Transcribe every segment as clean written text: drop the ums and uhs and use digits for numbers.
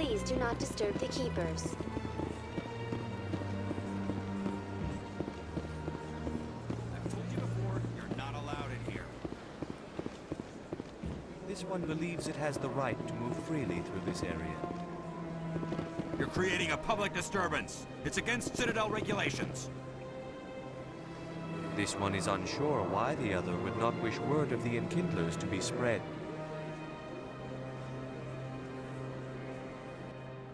Please do not disturb the keepers. I've told you before, you're not allowed in here. This one believes it has the right to move freely through this area. You're creating a public disturbance. It's against Citadel regulations. This one is unsure why the other would not wish word of the Enkindlers to be spread.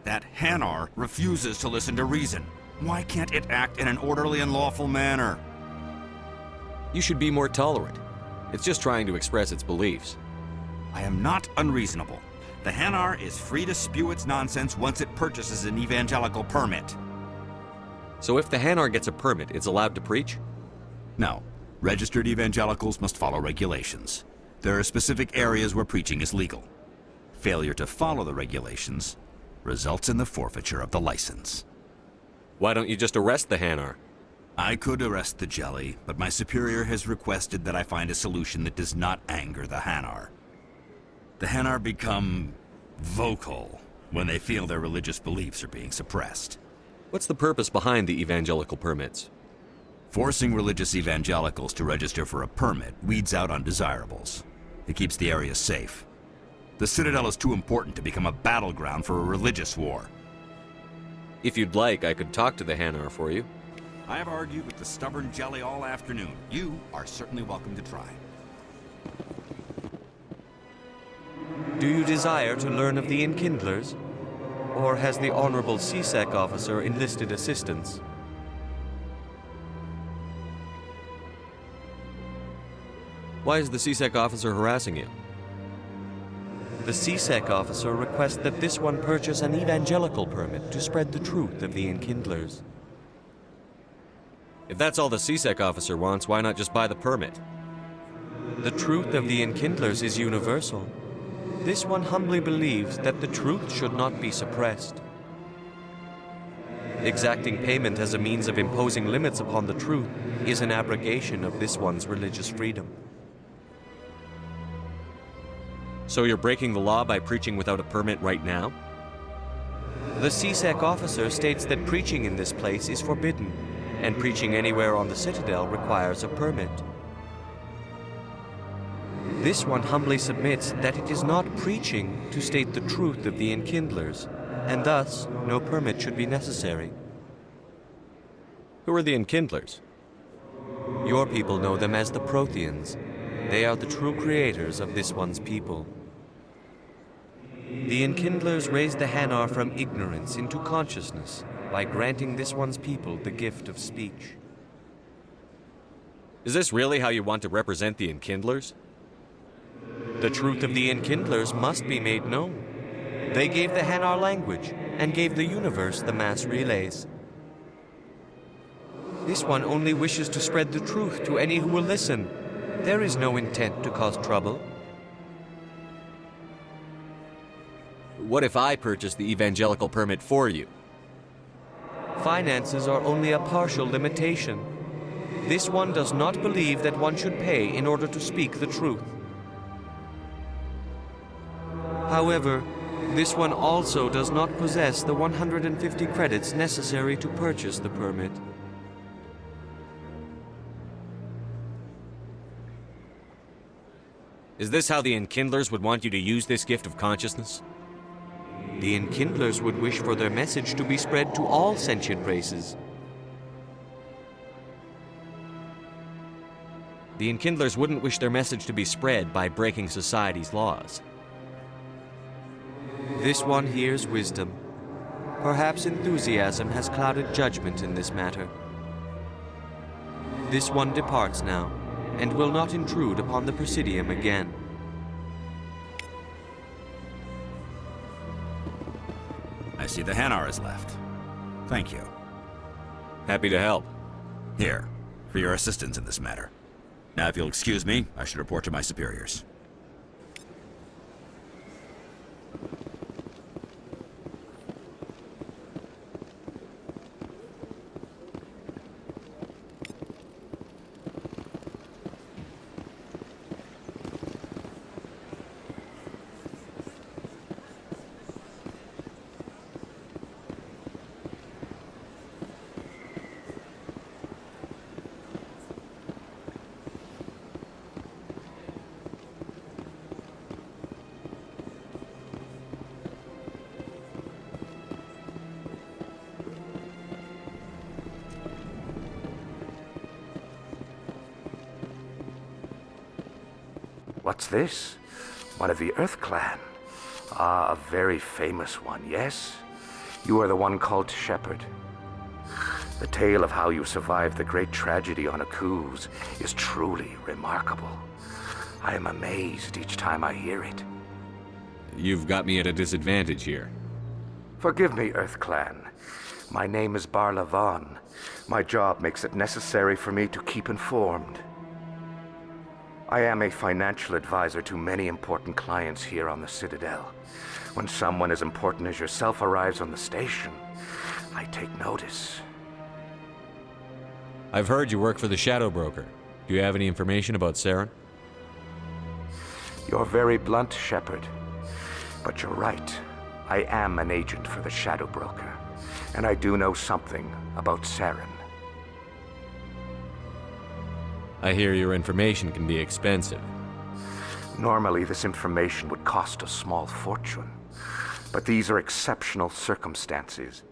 That Hanar refuses to listen to reason. Why can't it act in an orderly and lawful manner? You should be more tolerant. It's just trying to express its beliefs. I am not unreasonable. The Hanar is free to spew its nonsense once it purchases an evangelical permit. So if the Hanar gets a permit, it's allowed to preach? No. Registered evangelicals must follow regulations. There are specific areas where preaching is legal. Failure to follow the regulations results in the forfeiture of the license. Why don't you just arrest the Hanar? I could arrest the jelly, but my superior has requested that I find a solution that does not anger the Hanar. The Hanar become vocal when they feel their religious beliefs are being suppressed. What's the purpose behind the evangelical permits? Forcing religious evangelicals to register for a permit weeds out undesirables. It keeps the area safe. The Citadel is too important to become a battleground for a religious war. If you'd like, I could talk to the Hanar for you. I have argued with the stubborn jelly all afternoon. You are certainly welcome to try. Do you desire to learn of the Enkindlers? Or has the Honorable CSEC officer enlisted assistance? Why is the CSEC officer harassing you? The CSEC officer requests that this one purchase an evangelical permit to spread the truth of the Enkindlers. If that's all the CSEC officer wants, why not just buy the permit? The truth of the Enkindlers is universal. This one humbly believes that the truth should not be suppressed. Exacting payment as a means of imposing limits upon the truth is an abrogation of this one's religious freedom. So you're breaking the law by preaching without a permit right now? The CSEC officer states that preaching in this place is forbidden, and preaching anywhere on the Citadel requires a permit. This one humbly submits that it is not preaching to state the truth of the Enkindlers, and thus no permit should be necessary. Who are the Enkindlers? Your people know them as the Protheans. They are the true creators of this one's people. The Enkindlers raised the Hanar from ignorance into consciousness by granting this one's people the gift of speech. Is this really how you want to represent the Enkindlers? The truth of the Enkindlers must be made known. They gave the Hanar language and gave the universe the mass relays. This one only wishes to spread the truth to any who will listen. There is no intent to cause trouble. What if I purchase the evangelical permit for you? Finances are only a partial limitation. This one does not believe that one should pay in order to speak the truth. However, this one also does not possess the 150 credits necessary to purchase the permit. Is this how the Enkindlers would want you to use this gift of consciousness? The Enkindlers would wish for their message to be spread to all sentient races. The Enkindlers wouldn't wish their message to be spread by breaking society's laws. This one hears wisdom. Perhaps enthusiasm has clouded judgment in this matter. This one departs now, and will not intrude upon the Presidium again. I see the Hanar is left. Thank you. Happy to help. Here, for your assistance in this matter. Now, if you'll excuse me, I should report to my superiors. What's this? One of the Earth Clan. Ah, a very famous one, yes? You are the one called Shepherd. The tale of how you survived the great tragedy on Akuz is truly remarkable. I am amazed each time I hear it. You've got me at a disadvantage here. Forgive me, Earth Clan. My name is Barla Vaughn. My job makes it necessary for me to keep informed. I am a financial advisor to many important clients here on the Citadel. When someone as important as yourself arrives on the station, I take notice. I've heard you work for the Shadow Broker. Do you have any information about Saren? You're very blunt, Shepard. But you're right. I am an agent for the Shadow Broker, and I do know something about Saren. I hear your information can be expensive. Normally, this information would cost a small fortune, but these are exceptional circumstances,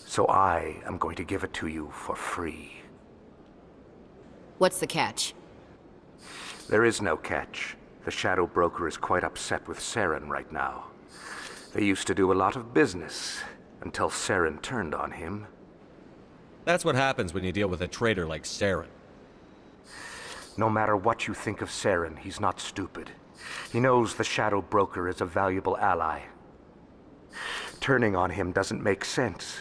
so I am going to give it to you for free. What's the catch? There is no catch. The Shadow Broker is quite upset with Saren right now. They used to do a lot of business, until Saren turned on him. That's what happens when you deal with a traitor like Saren. No matter what you think of Saren, he's not stupid. He knows the Shadow Broker is a valuable ally. Turning on him doesn't make sense,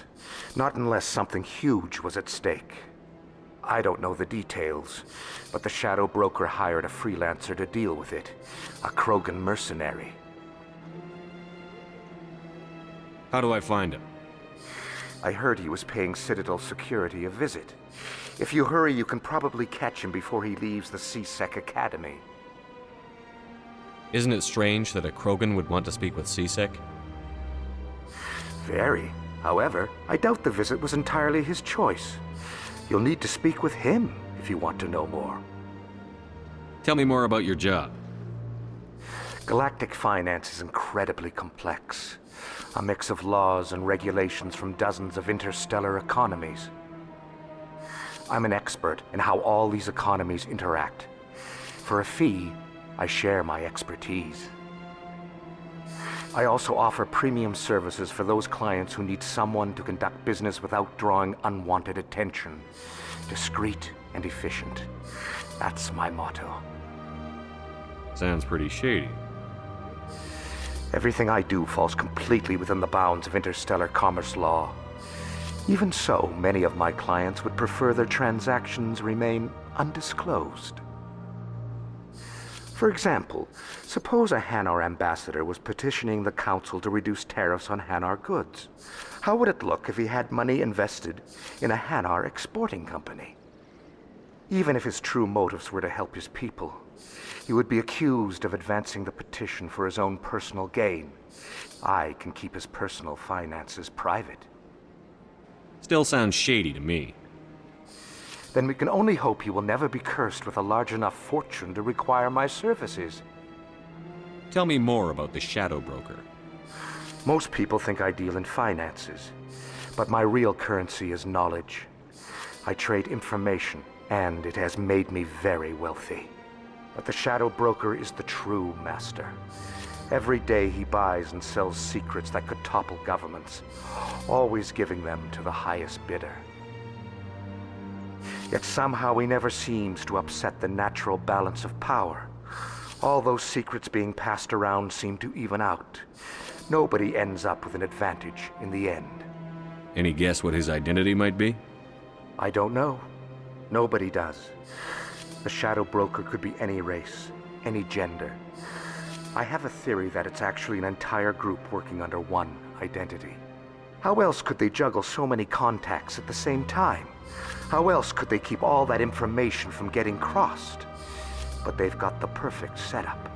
not unless something huge was at stake. I don't know the details, but the Shadow Broker hired a freelancer to deal with it, a Krogan mercenary. How do I find him? I heard he was paying Citadel security a visit. If you hurry, you can probably catch him before he leaves the C-Sec Academy. Isn't it strange that a Krogan would want to speak with C-Sec? Very. However, I doubt the visit was entirely his choice. You'll need to speak with him if you want to know more. Tell me more about your job. Galactic finance is incredibly complex. A mix of laws and regulations from dozens of interstellar economies. I'm an expert in how all these economies interact. For a fee, I share my expertise. I also offer premium services for those clients who need someone to conduct business without drawing unwanted attention. Discreet and efficient. That's my motto. Sounds pretty shady. Everything I do falls completely within the bounds of interstellar commerce law. Even so, many of my clients would prefer their transactions remain undisclosed. For example, suppose a Hanar ambassador was petitioning the council to reduce tariffs on Hanar goods. How would it look if he had money invested in a Hanar exporting company? Even if his true motives were to help his people, he would be accused of advancing the petition for his own personal gain. I can keep his personal finances private. Still sounds shady to me. Then we can only hope he will never be cursed with a large enough fortune to require my services. Tell me more about the Shadow Broker. Most people think I deal in finances, but my real currency is knowledge. I trade information, and it has made me very wealthy. But the Shadow Broker is the true master. Every day he buys and sells secrets that could topple governments, always giving them to the highest bidder. Yet somehow he never seems to upset the natural balance of power. All those secrets being passed around seem to even out. Nobody ends up with an advantage in the end. Any guess what his identity might be? I don't know. Nobody does. The Shadow Broker could be any race, any gender. I have a theory that it's actually an entire group working under one identity. How else could they juggle so many contacts at the same time? How else could they keep all that information from getting crossed? But they've got the perfect setup.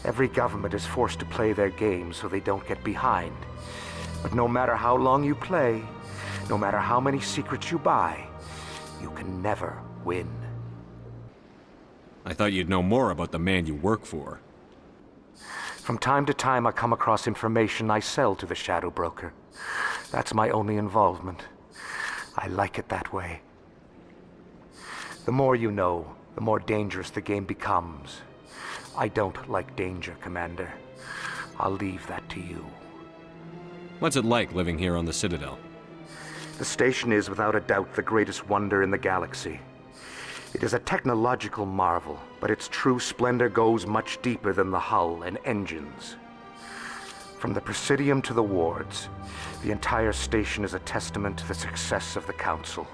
Every government is forced to play their game so they don't get behind. But no matter how long you play, no matter how many secrets you buy, you can never win. I thought you'd know more about the man you work for. From time to time, I come across information I sell to the Shadow Broker. That's my only involvement. I like it that way. The more you know, the more dangerous the game becomes. I don't like danger, Commander. I'll leave that to you. What's it like living here on the Citadel? The station is without a doubt the greatest wonder in the galaxy. It is a technological marvel, but its true splendor goes much deeper than the hull and engines. From the Presidium to the wards, the entire station is a testament to the success of the Council.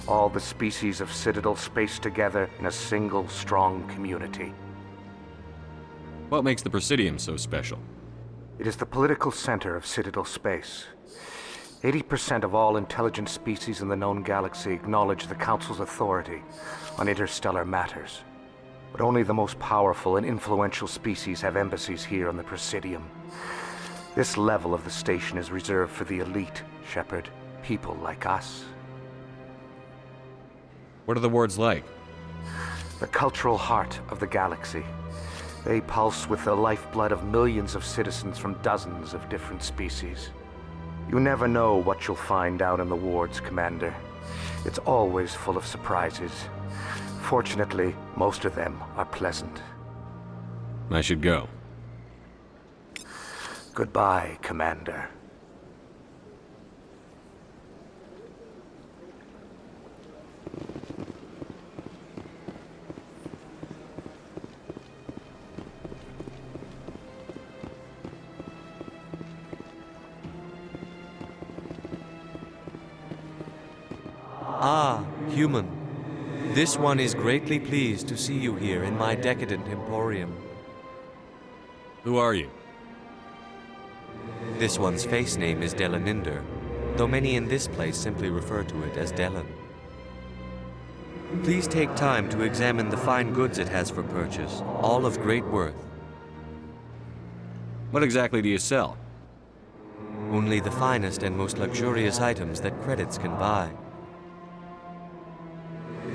All the species of Citadel spaced together in a single, strong community. What makes the Presidium so special? It is the political center of Citadel space. 80% of all intelligent species in the known galaxy acknowledge the Council's authority on interstellar matters. But only the most powerful and influential species have embassies here on the Presidium. This level of the station is reserved for the elite, Shepard. People like us. What are the wards like? The cultural heart of the galaxy. They pulse with the lifeblood of millions of citizens from dozens of different species. You never know what you'll find out in the wards, Commander. It's always full of surprises. Fortunately, most of them are pleasant. I should go. Goodbye, Commander. Ah, human. This one is greatly pleased to see you here in my decadent emporium. Who are you? This one's face name is Delaninder, though many in this place simply refer to it as Delan. Please take time to examine the fine goods it has for purchase, all of great worth. What exactly do you sell? Only the finest and most luxurious items that credits can buy.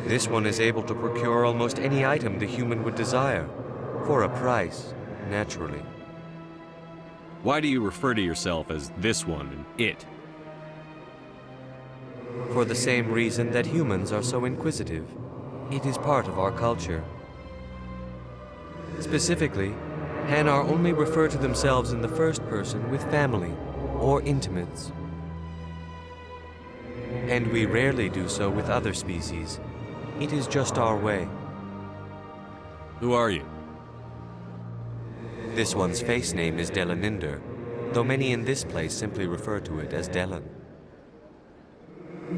This one is able to procure almost any item the human would desire, for a price, naturally. Why do you refer to yourself as this one and it? For the same reason that humans are so inquisitive. It is part of our culture. Specifically, Hanar only refer to themselves in the first person with family or intimates. And we rarely do so with other species. It is just our way. Who are you? This one's face name is Delaninder, though many in this place simply refer to it as Delan.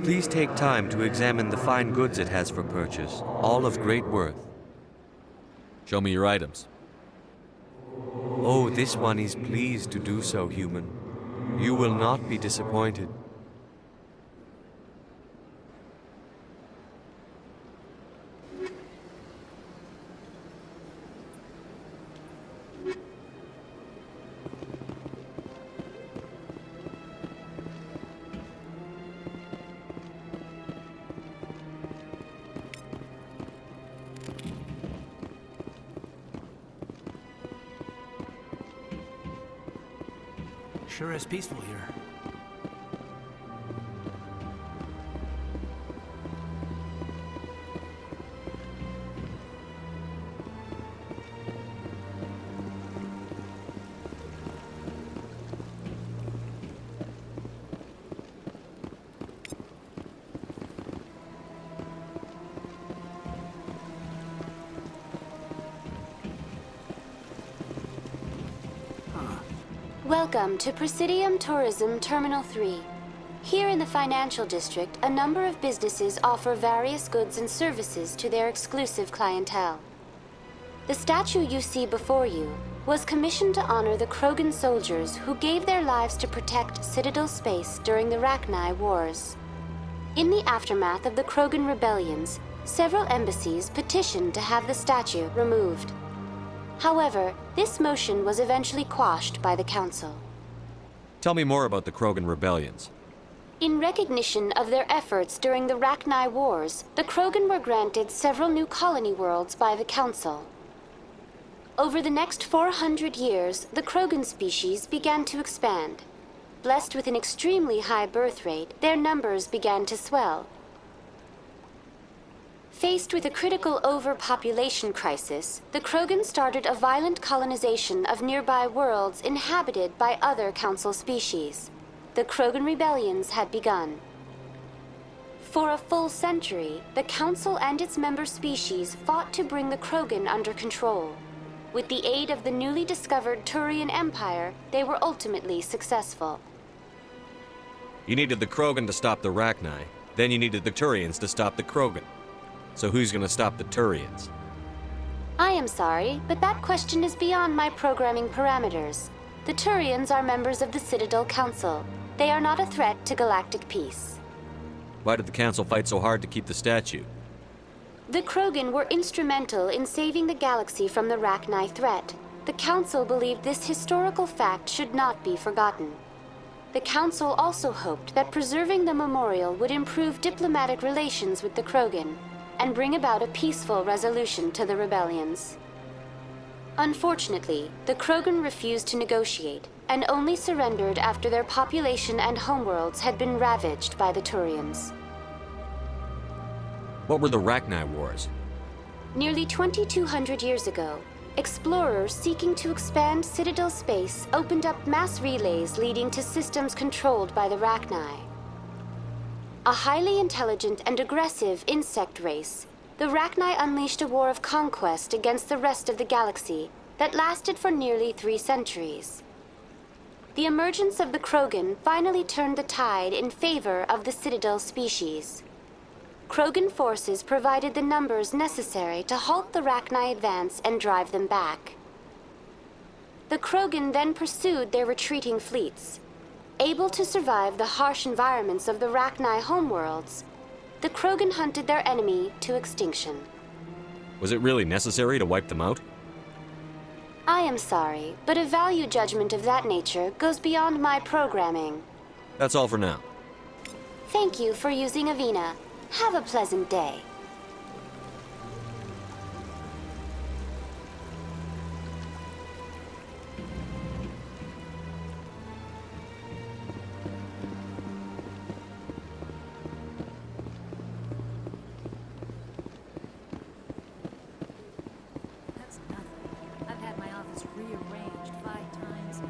Please take time to examine the fine goods it has for purchase, all of great worth. Show me your items. Oh, this one is pleased to do so, human. You will not be disappointed. Sure is peaceful here. Welcome to Presidium Tourism Terminal 3. Here in the financial district, a number of businesses offer various goods and services to their exclusive clientele. The statue you see before you was commissioned to honor the Krogan soldiers who gave their lives to protect Citadel space during the Rachni Wars. In the aftermath of the Krogan rebellions, several embassies petitioned to have the statue removed. However, this motion was eventually quashed by the Council. Tell me more about the Krogan rebellions. In recognition of their efforts during the Rachni Wars, the Krogan were granted several new colony worlds by the Council. Over the next 400 years, the Krogan species began to expand. Blessed with an extremely high birth rate, their numbers began to swell. Faced with a critical overpopulation crisis, the Krogan started a violent colonization of nearby worlds inhabited by other Council species. The Krogan rebellions had begun. For a full century, the Council and its member species fought to bring the Krogan under control. With the aid of the newly discovered Turian Empire, they were ultimately successful. You needed the Krogan to stop the Rachni, then you needed the Turians to stop the Krogan. So who's gonna stop the Turians? I am sorry, but that question is beyond my programming parameters. The Turians are members of the Citadel Council. They are not a threat to galactic peace. Why did the Council fight so hard to keep the statue? The Krogan were instrumental in saving the galaxy from the Rachni threat. The Council believed this historical fact should not be forgotten. The Council also hoped that preserving the memorial would improve diplomatic relations with the Krogan and bring about a peaceful resolution to the rebellions. Unfortunately, the Krogan refused to negotiate and only surrendered after their population and homeworlds had been ravaged by the Turians. What were the Rachni Wars? Nearly 2,200 years ago, explorers seeking to expand Citadel space opened up mass relays leading to systems controlled by the Rachni. A highly intelligent and aggressive insect race, the Rachni unleashed a war of conquest against the rest of the galaxy that lasted for nearly 3 centuries. The emergence of the Krogan finally turned the tide in favor of the Citadel species. Krogan forces provided the numbers necessary to halt the Rachni advance and drive them back. The Krogan then pursued their retreating fleets. Able to survive the harsh environments of the Rachni homeworlds, the Krogan hunted their enemy to extinction. Was it really necessary to wipe them out? I am sorry, but a value judgment of that nature goes beyond my programming. That's all for now. Thank you for using Avina. Have a pleasant day. That's nothing. I've had my office rearranged 5 times.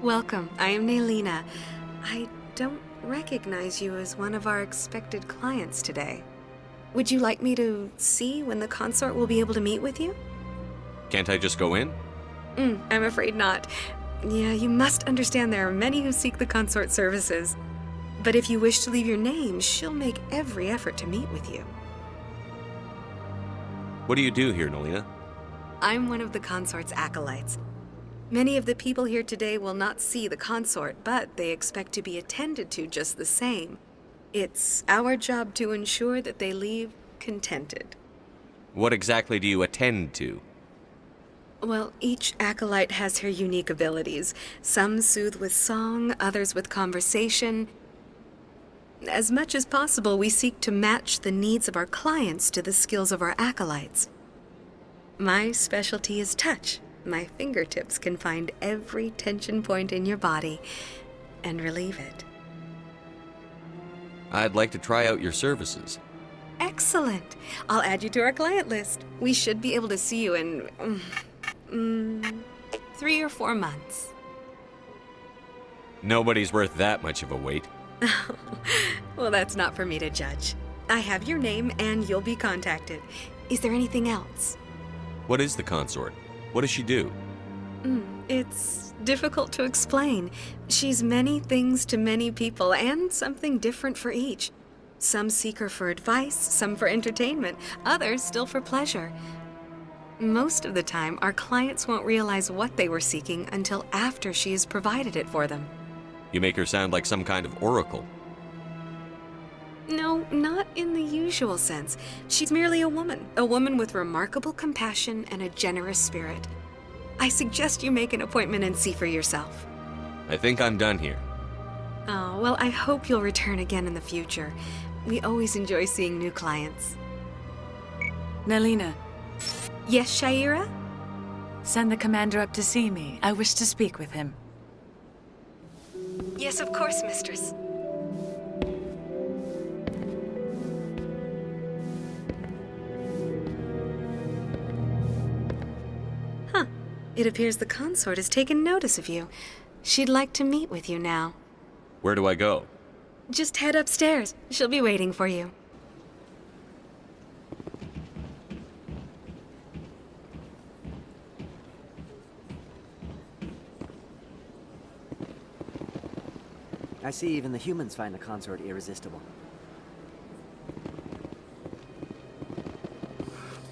Welcome. I am Naylina. I don't recognize you as one of our expected clients today. Would you like me to see when the consort will be able to meet with you? Can't I just go in? I'm afraid not. Yeah, you must understand there are many who seek the consort services. But if you wish to leave your name, she'll make every effort to meet with you. What do you do here, Nalina? I'm one of the consort's acolytes. Many of the people here today will not see the consort, but they expect to be attended to just the same. It's our job to ensure that they leave contented. What exactly do you attend to? Well, each acolyte has her unique abilities. Some soothe with song, others with conversation. As much as possible, we seek to match the needs of our clients to the skills of our acolytes. My specialty is touch. My fingertips can find every tension point in your body and relieve it. I'd like to try out your services. Excellent. I'll add you to our client list. We should be able to see you in 3 or 4 months. Nobody's worth that much of a wait. Well, that's not for me to judge. I have your name and you'll be contacted. Is there anything else? What is the consort? What does she do? It's difficult to explain. She's many things to many people and something different for each. Some seek her for advice, some for entertainment, others still for pleasure. Most of the time, our clients won't realize what they were seeking until after she has provided it for them. You make her sound like some kind of oracle. No, not in the usual sense. She's merely a woman with remarkable compassion and a generous spirit. I suggest you make an appointment and see for yourself. I think I'm done here. Oh, well, I hope you'll return again in the future. We always enjoy seeing new clients. Nalina, Yes, Shaira? send the commander up to see me. I wish to speak with him. Yes, of course, mistress. Huh. It appears the consort has taken notice of you. She'd like to meet with you now. Where do I go? Just head upstairs. She'll be waiting for you. I see even the humans find the consort irresistible.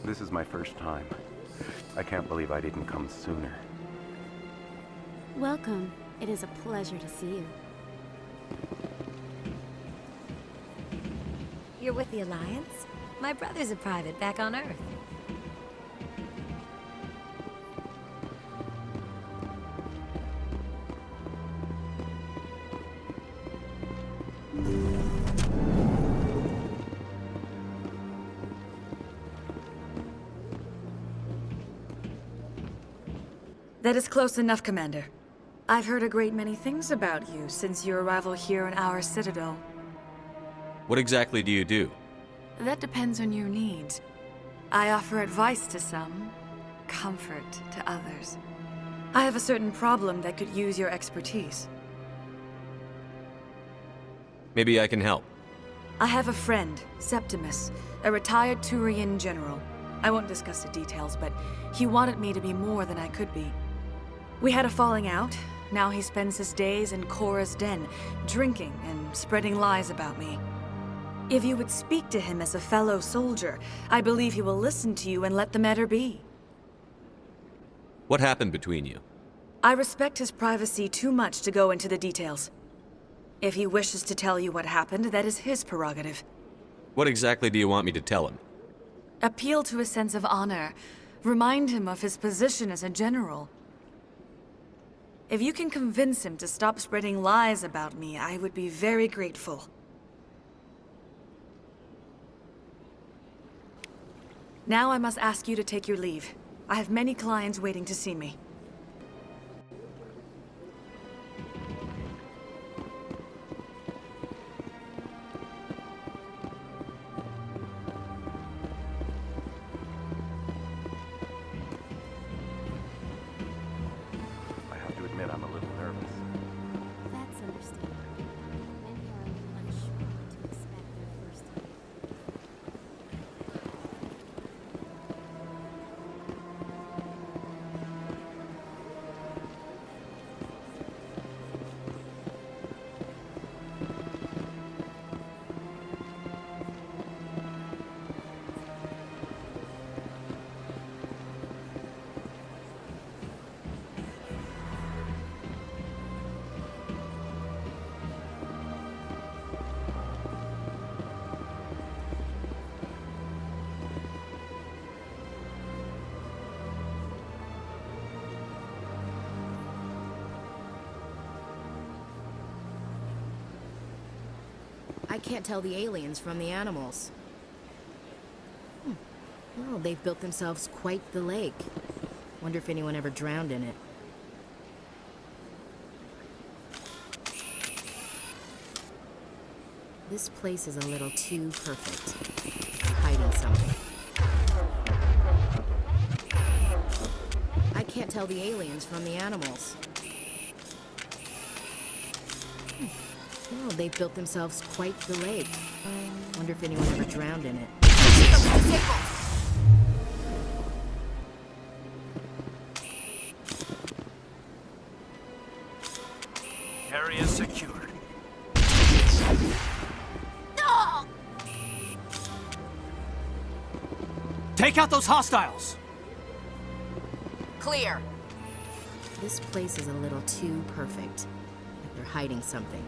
This is my first time. I can't believe I didn't come sooner. Welcome. It is a pleasure to see you. You're with the Alliance? My brother's a private back on Earth. That is close enough, Commander. I've heard a great many things about you since your arrival here in our citadel. What exactly do you do? That depends on your needs. I offer advice to some, comfort to others. I have a certain problem that could use your expertise. Maybe I can help. I have a friend, Septimus, a retired Turian general. I won't discuss the details, but he wanted me to be more than I could be. We had a falling out. Now he spends his days in Korra's den, drinking and spreading lies about me. If you would speak to him as a fellow soldier, I believe he will listen to you and let the matter be. What happened between you? I respect his privacy too much to go into the details. If he wishes to tell you what happened, that is his prerogative. What exactly do you want me to tell him? Appeal to his sense of honor. Remind him of his position as a general. If you can convince him to stop spreading lies about me, I would be very grateful. Now I must ask you to take your leave. I have many clients waiting to see me. I have to admit I'm a little nervous. That's understandable. Many are a little unsure what to expect their first time. I can't tell the aliens from the animals. Well, they've built themselves quite the lake. Wonder if anyone ever drowned in it. This place is a little too perfect. Hiding something. I can't tell the aliens from the animals. Well, they've built themselves quite the lake. Wonder if anyone ever drowned in it. Area secured. Take out those hostiles! Clear! This place is a little too perfect. Like they're hiding something.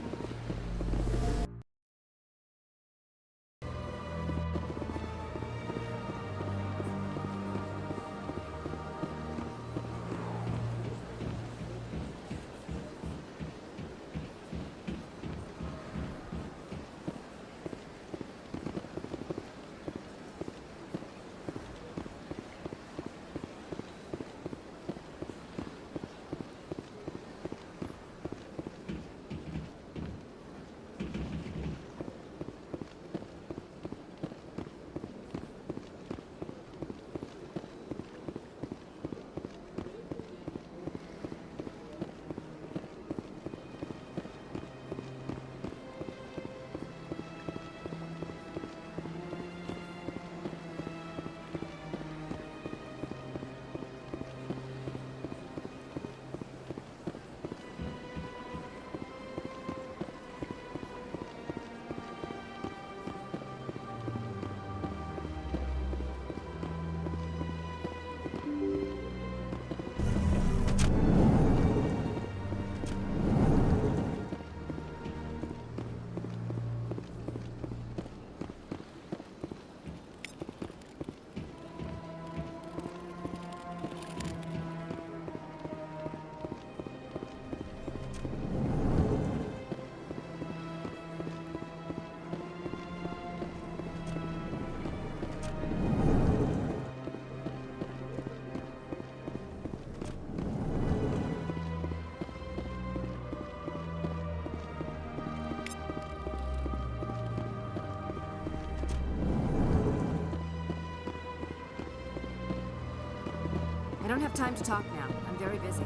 don't have time to talk now. I'm very busy.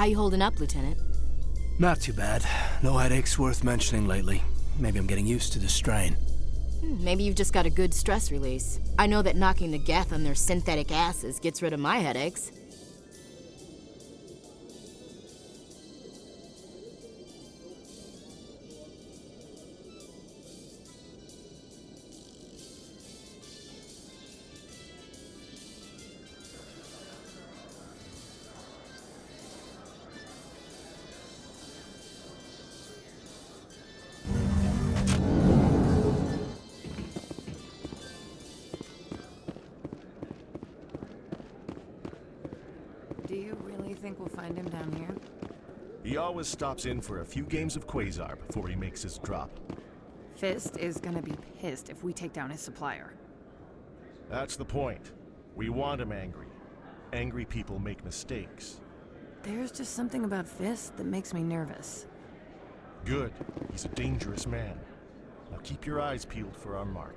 How you holding up, Lieutenant? Not too bad. No headaches worth mentioning lately. Maybe I'm getting used to the strain. Maybe you've just got a good stress release. I know that knocking the geth on their synthetic asses gets rid of my headaches. Do you really think we'll find him down here? He always stops in for a few games of Quasar before he makes his drop. Fist is gonna be pissed if we take down his supplier. That's the point. We want him angry. Angry people make mistakes. There's just something about Fist that makes me nervous. Good. He's a dangerous man. Now keep your eyes peeled for our mark.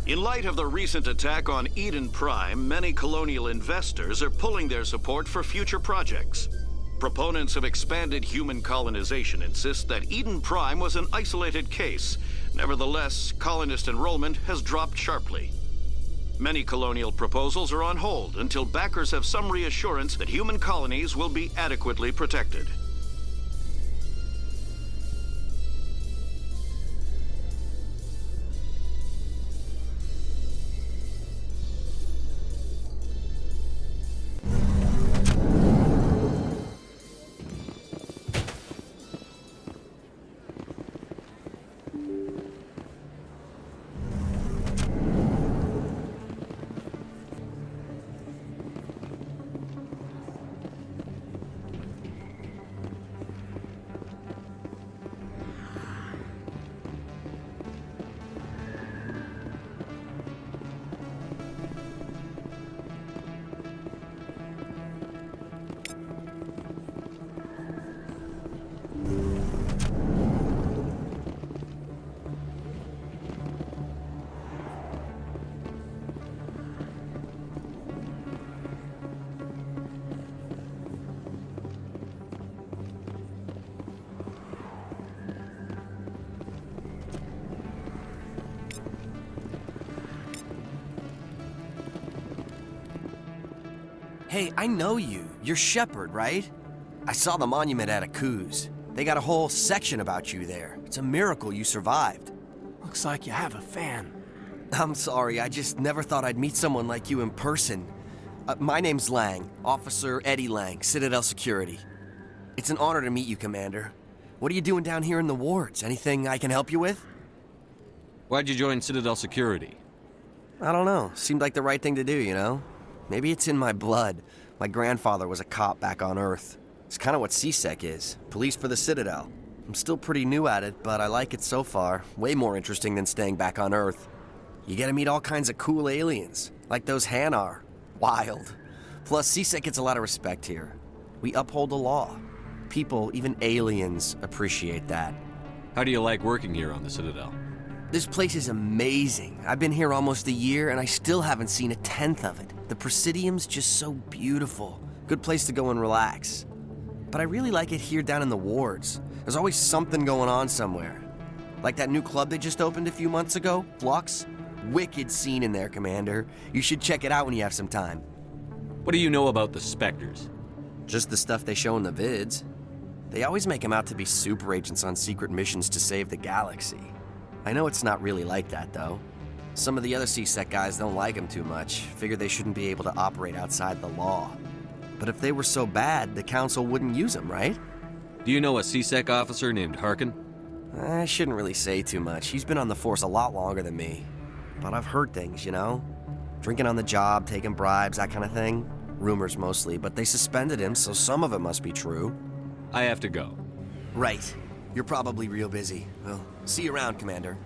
In light of the recent attack on Eden Prime, many colonial investors are pulling their support for future projects. Proponents of expanded human colonization insist that Eden Prime was an isolated case. Nevertheless, colonist enrollment has dropped sharply. Many colonial proposals are on hold until backers have some reassurance that human colonies will be adequately protected. Hey, I know you. You're Shepard, right? I saw the monument at Akuz. They got a whole section about you there. It's a miracle you survived. Looks like you have a fan. I'm sorry, I just never thought I'd meet someone like you in person. My name's Lang, Officer Eddie Lang, Citadel Security. It's an honor to meet you, Commander. What are you doing down here in the wards? Anything I can help you with? Why'd you join Citadel Security? I don't know. Seemed like the right thing to do, you know? Maybe it's in my blood. My grandfather was a cop back on Earth. It's kind of what CSEC is. Police for the Citadel. I'm still pretty new at it, but I like it so far. Way more interesting than staying back on Earth. You get to meet all kinds of cool aliens, like those Hanar. Wild. Plus, CSEC gets a lot of respect here. We uphold the law. People, even aliens, appreciate that. How do you like working here on the Citadel? This place is amazing. I've been here almost a year, and I still haven't seen a tenth of it. The Presidium's just so beautiful. Good place to go and relax. But I really like it here down in the wards. There's always something going on somewhere. Like that new club they just opened a few months ago, Flux. Wicked scene in there, Commander. You should check it out when you have some time. What do you know about the Spectres? Just the stuff they show in the vids. They always make them out to be super agents on secret missions to save the galaxy. I know it's not really like that, though. Some of the other CSEC guys don't like them too much, figure they shouldn't be able to operate outside the law. But if they were so bad, the Council wouldn't use them, right? Do you know a CSEC officer named Harkin? I shouldn't really say too much. He's been on the force a lot longer than me. But I've heard things, you know? Drinking on the job, taking bribes, that kind of thing. Rumors mostly, but they suspended him, so some of it must be true. I have to go. Right. You're probably real busy. Well, see you around, Commander.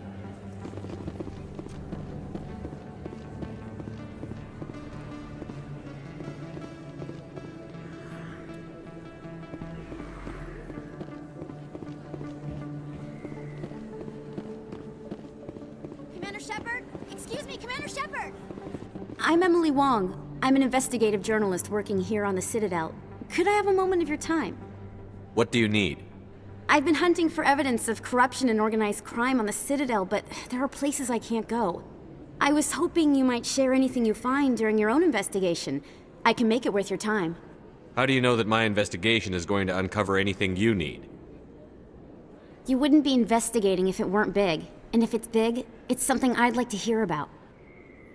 Commander Shepard? Excuse me, Commander Shepard! I'm Emily Wong. I'm an investigative journalist working here on the Citadel. Could I have a moment of your time? What do you need? I've been hunting for evidence of corruption and organized crime on the Citadel, but there are places I can't go. I was hoping you might share anything you find during your own investigation. I can make it worth your time. How do you know that my investigation is going to uncover anything you need? You wouldn't be investigating if it weren't big. And if it's big, it's something I'd like to hear about.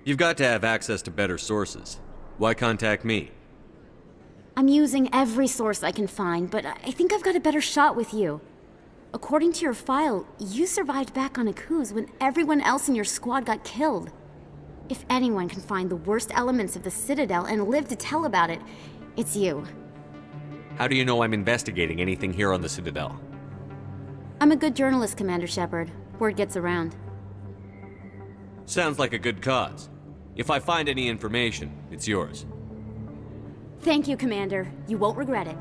You've got to have access to better sources. Why contact me? I'm using every source I can find, but I think I've got a better shot with you. According to your file, you survived back on Akuz when everyone else in your squad got killed. If anyone can find the worst elements of the Citadel and live to tell about it, it's you. How do you know I'm investigating anything here on the Citadel? I'm a good journalist, Commander Shepard. Word gets around. Sounds like a good cause. If I find any information, it's yours. Thank you, Commander. You won't regret it.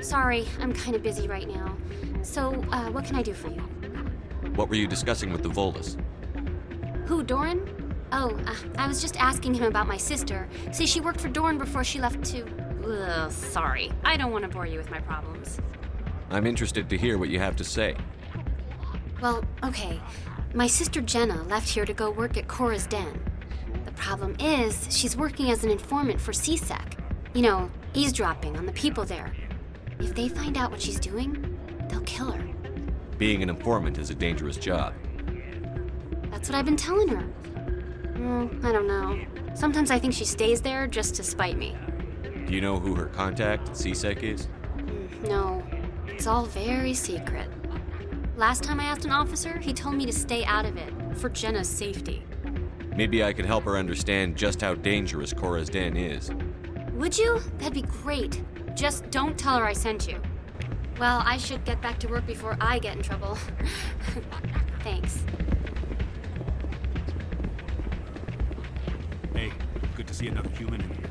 Sorry, I'm kind of busy right now. So, what can I do for you? What were you discussing with the Volus? Who, Doran? Oh, I was just asking him about my sister. See, she worked for Doran before she left to... Ugh, sorry. I don't want to bore you with my problems. I'm interested to hear what you have to say. Well, okay. My sister Jenna left here to go work at Cora's Den. The problem is, she's working as an informant for CSEC. You know, eavesdropping on the people there. If they find out what she's doing, they'll kill her. Being an informant is a dangerous job. That's what I've been telling her. I don't know. Sometimes I think she stays there just to spite me. Do you know who her contact at CSEC is? No, it's all very secret. Last time I asked an officer, he told me to stay out of it, for Jenna's safety. Maybe I could help her understand just how dangerous Cora's Den is. Would you? That'd be great. Just don't tell her I sent you. Well, I should get back to work before I get in trouble. Thanks. Hey, good to see another human in here.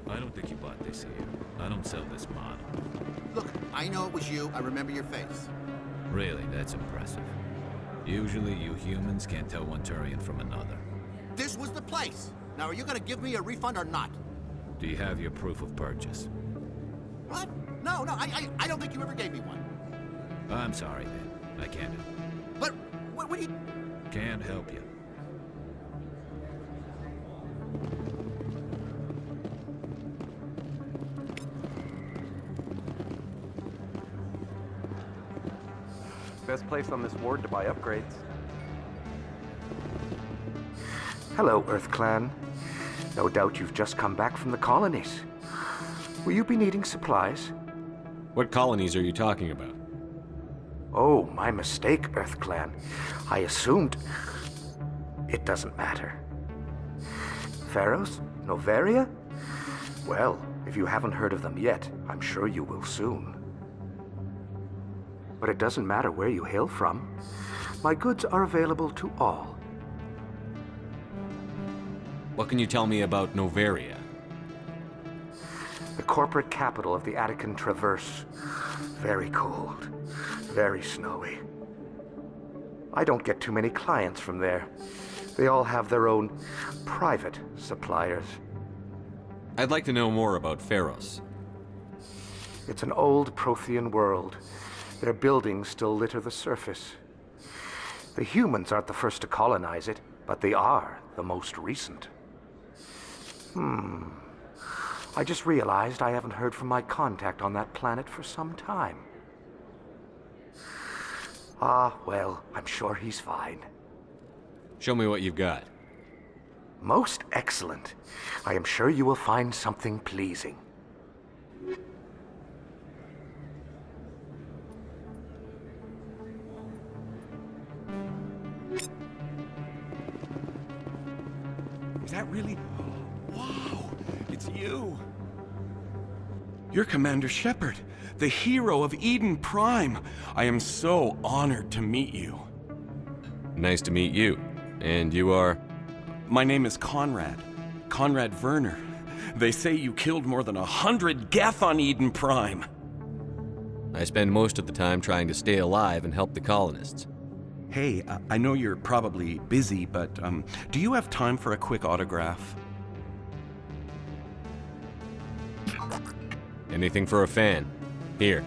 I don't think you bought this here. I don't sell this model. Look, I know it was you. I remember your face. Really, that's impressive. Usually you humans can't tell one Turian from another. This was the place. Now, are you gonna give me a refund or not? Do you have your proof of purchase? What? No, I don't think you ever gave me one. I'm sorry, man. I can't. But, what do you... Can't help you. Best place on this ward to buy upgrades. Hello, Earth Clan. No doubt you've just come back from the colonies. Will you be needing supplies? What colonies are you talking about? Oh, my mistake, Earth Clan. I assumed... It doesn't matter. Pharos? Noveria? Well, if you haven't heard of them yet, I'm sure you will soon. But it doesn't matter where you hail from. My goods are available to all. What can you tell me about Noveria? The corporate capital of the Attican Traverse. Very cold. Very snowy. I don't get too many clients from there. They all have their own private suppliers. I'd like to know more about Pharos. It's an old Prothean world. Their buildings still litter the surface. The humans aren't the first to colonize it, but they are the most recent. I just realized I haven't heard from my contact on that planet for some time. Ah, well, I'm sure he's fine. Show me what you've got. Most excellent. I am sure you will find something pleasing. Is that really... Wow, it's you. You're Commander Shepard, the hero of Eden Prime. I am so honored to meet you. Nice to meet you. And you are? My name is Conrad. Conrad Werner. They say you killed more than 100 Geth on Eden Prime. I spend most of the time trying to stay alive and help the colonists. Hey, I know you're probably busy, but do you have time for a quick autograph? Anything for a fan. Here.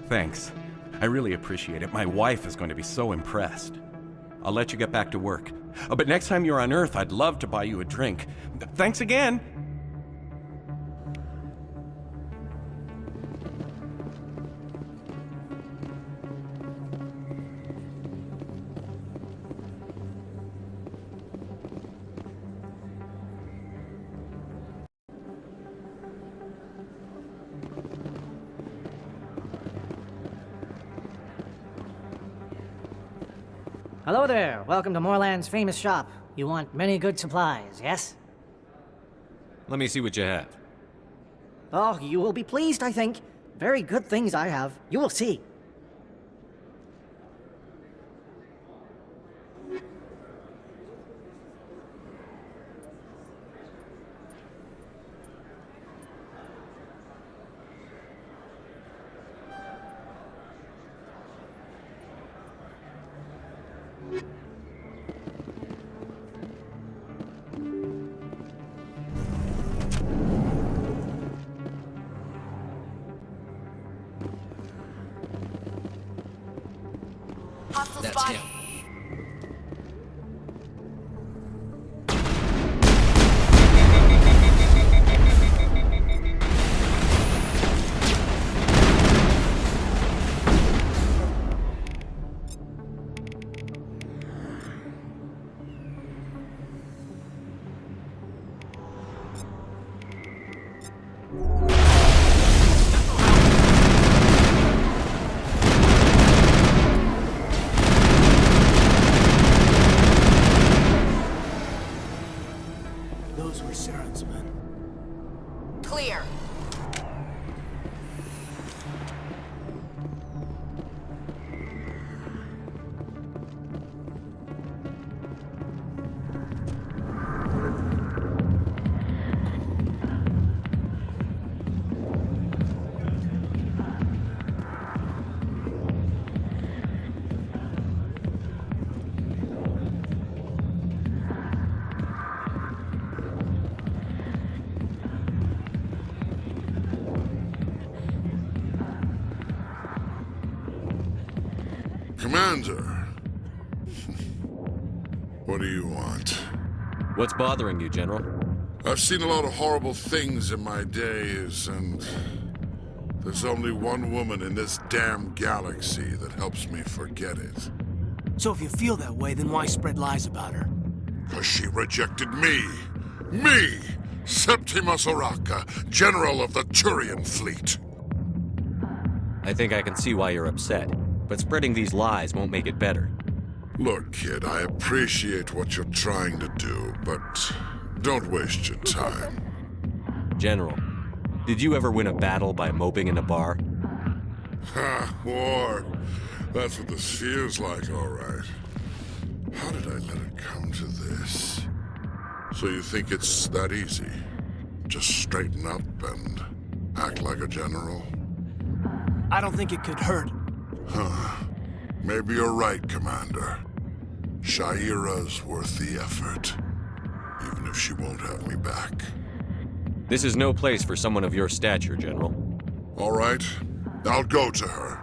Thanks. I really appreciate it. My wife is going to be so impressed. I'll let you get back to work. But next time you're on Earth, I'd love to buy you a drink. Thanks again! Hello there. Welcome to Moorland's famous shop. You want many good supplies, yes? Let me see what you have. Oh, you will be pleased, I think. Very good things I have. You will see. Hostile That's spotted. him. Those were Saren's men. Clear. Commander. What do you want? What's bothering you, General? I've seen a lot of horrible things in my days, and there's only one woman in this damn galaxy that helps me forget it. So if you feel that way, then why spread lies about her? 'Cause she rejected me! Me! Septimus Oraka, General of the Turian Fleet! I think I can see why you're upset, but spreading these lies won't make it better. Look, kid, I appreciate what you're trying to do, but don't waste your time. General, did you ever win a battle by moping in a bar? Ha, war. That's what this feels like, all right. How did I let it come to this? So you think it's that easy? Just straighten up and act like a general? I don't think it could hurt. Huh. Maybe you're right, Commander. Shaira's worth the effort, even if she won't have me back. This is no place for someone of your stature, General. All right, I'll go to her,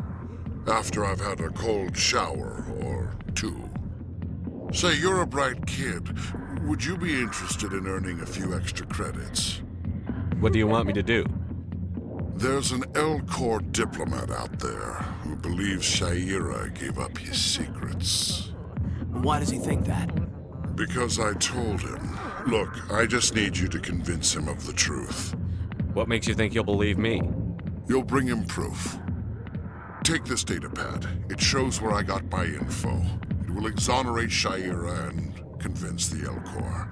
after I've had a cold shower or two. Say, you're a bright kid. Would you be interested in earning a few extra credits? What do you want me to do? There's an L-Corps diplomat out there who believes Shaira gave up his secrets. Why does he think that? Because I told him. Look, I just need you to convince him of the truth. What makes you think he'll believe me? You'll bring him proof. Take this datapad. It shows where I got my info. It will exonerate Shaira and convince the L-Corps.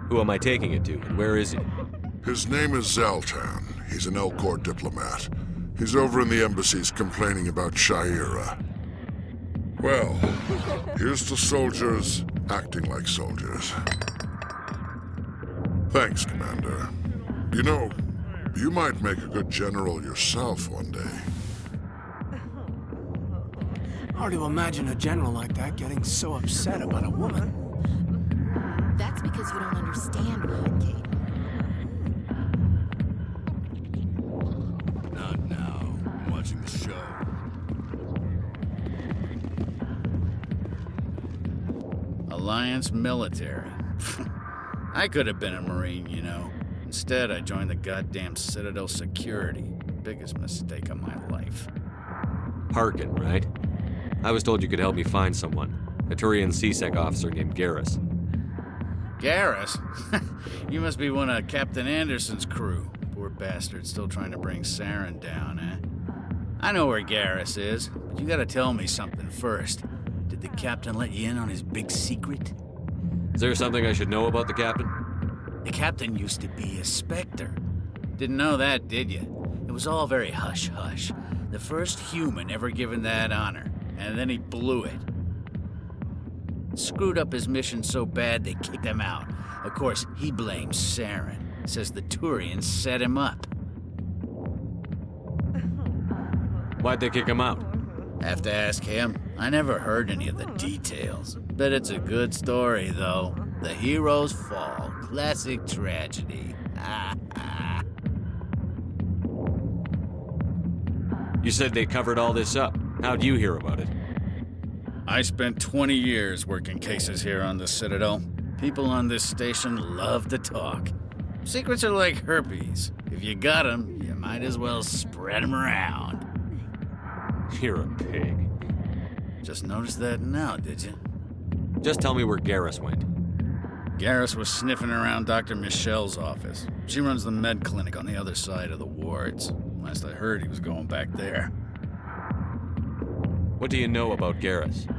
Who am I taking it to, and where is he? His name is Zaltan. He's an L-Corps diplomat. He's over in the embassies complaining about Shaira. Well, here's to soldiers acting like soldiers. Thanks, Commander. You know, you might make a good general yourself one day. Hard to imagine a general like that getting so upset about a woman. That's because you don't understand women, Kate. Not now. I'm watching the show. Alliance military. I could have been a Marine, you know. Instead, I joined the goddamn Citadel security. Biggest mistake of my life. Harkin, right? I was told you could help me find someone. A Turian CSEC officer named Garrus. Garrus? You must be one of Captain Anderson's crew. Poor bastard still trying to bring Saren down, eh? I know where Garrus is, but you gotta tell me something first. Did the captain let you in on his big secret? Is there something I should know about the captain? The captain used to be a Spectre. Didn't know that, did you? It was all very hush-hush. The first human ever given that honor, and then he blew it. Screwed up his mission so bad they kicked him out. Of course, he blames Saren. Says the Turians set him up. Why'd they kick him out? Have to ask him. I never heard any of the details. Bet it's a good story, though. The heroes fall. Classic tragedy. You said they covered all this up. How'd you hear about it? I spent 20 years working cases here on the Citadel. People on this station love to talk. Secrets are like herpes. If you got them, you might as well spread them around. You're a pig. Just noticed that now, did you? Just tell me where Garrus went. Garrus was sniffing around Dr. Michelle's office. She runs the med clinic on the other side of the wards. Last I heard, he was going back there. What do you know about Garrus?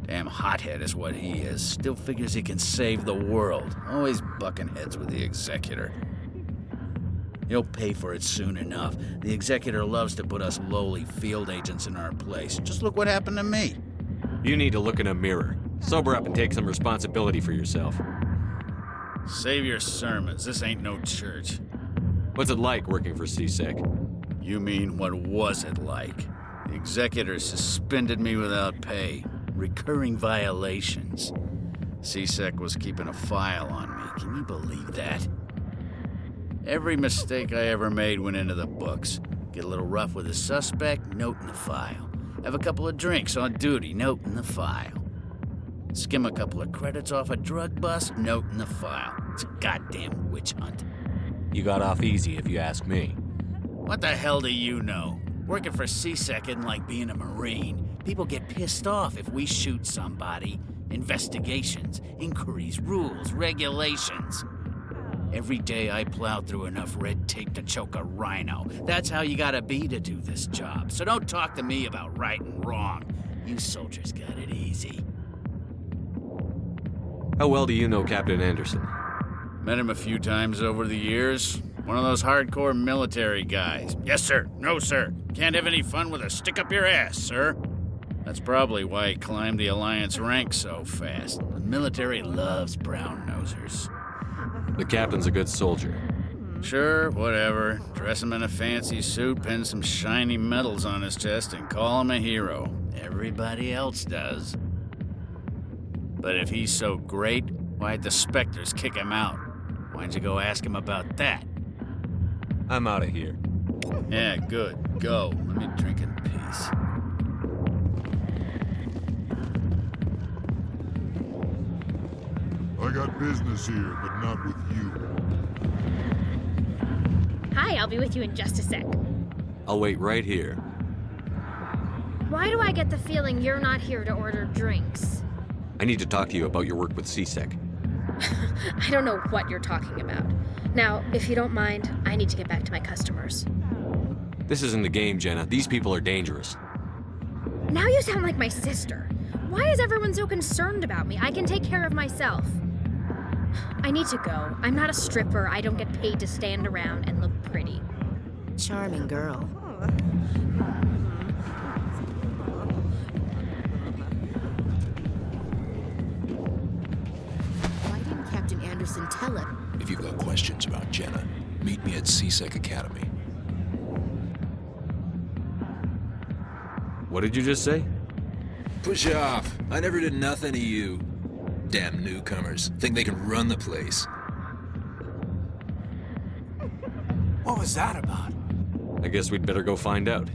Damn hothead is what he is. Still figures he can save the world. Always bucking heads with the Executor. He'll pay for it soon enough. The Executor loves to put us lowly field agents in our place. Just look what happened to me. You need to look in a mirror. Sober up and take some responsibility for yourself. Save your sermons. This ain't no church. What's it like working for CSEC? You mean, what was it like? The Executor suspended me without pay. Recurring violations. CSEC was keeping a file on me. Can you believe that? Every mistake I ever made went into the books. Get a little rough with a suspect, note in the file. Have a couple of drinks on duty, note in the file. Skim a couple of credits off a drug bust, note in the file. It's a goddamn witch hunt. You got off easy, if you ask me. What the hell do you know? Working for CSEC isn't like being a Marine. People get pissed off if we shoot somebody. Investigations, inquiries, rules, regulations. Every day I plow through enough red tape to choke a rhino. That's how you gotta be to do this job. So don't talk to me about right and wrong. You soldiers got it easy. How well do you know Captain Anderson? Met him a few times over the years. One of those hardcore military guys. Yes, sir. No, sir. Can't have any fun with a stick up your ass, sir. That's probably why he climbed the Alliance ranks so fast. The military loves brown-nosers. The captain's a good soldier. Sure, whatever. Dress him in a fancy suit, pin some shiny medals on his chest, and call him a hero. Everybody else does. But if he's so great, why'd the Spectres kick him out? Why'd you go ask him about that? I'm out of here. Yeah, good. Go. Let me drink in peace. I got business here, but not with you. Hi, I'll be with you in just a sec. I'll wait right here. Why do I get the feeling you're not here to order drinks? I need to talk to you about your work with CSEC. I don't know what you're talking about. Now, if you don't mind, I need to get back to my customers. This isn't a game, Jenna. These people are dangerous. Now you sound like my sister. Why is everyone so concerned about me? I can take care of myself. I need to go. I'm not a stripper. I don't get paid to stand around and look pretty. Charming girl. Why didn't Captain Anderson tell him? If you've got questions about Jenna, meet me at CSEC Academy. What did you just say? Push off. I never did nothing to you. Damn newcomers. Think they can run the place. What was that about? I guess we'd better go find out.